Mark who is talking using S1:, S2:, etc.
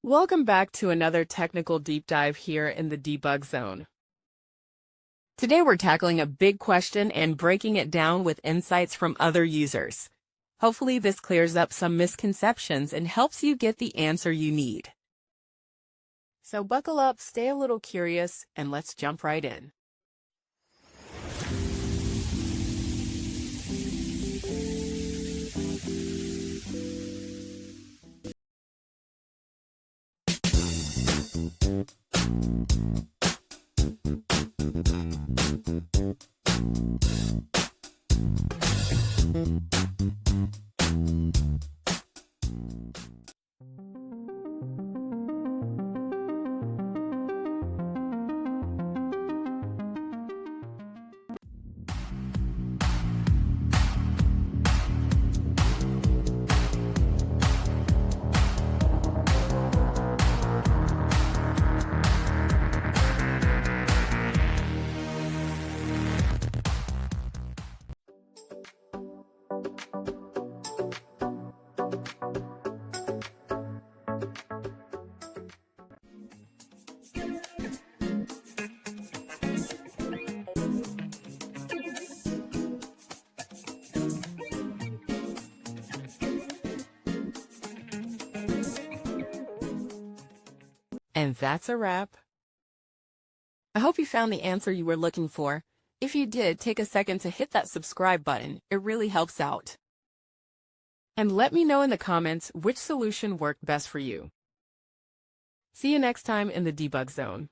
S1: Welcome back to another technical deep dive here in the debug zone. Today we're tackling a big question and breaking it down with insights from other users. Hopefully this clears up some misconceptions and helps you get the answer you need. So buckle up, stay a little curious, and let's jump right in. And that's a wrap. I hope you found the answer you were looking for. If you did, take a second to hit that subscribe button. It really helps out. And let me know in the comments which solution worked best for you. See you next time in the debug zone.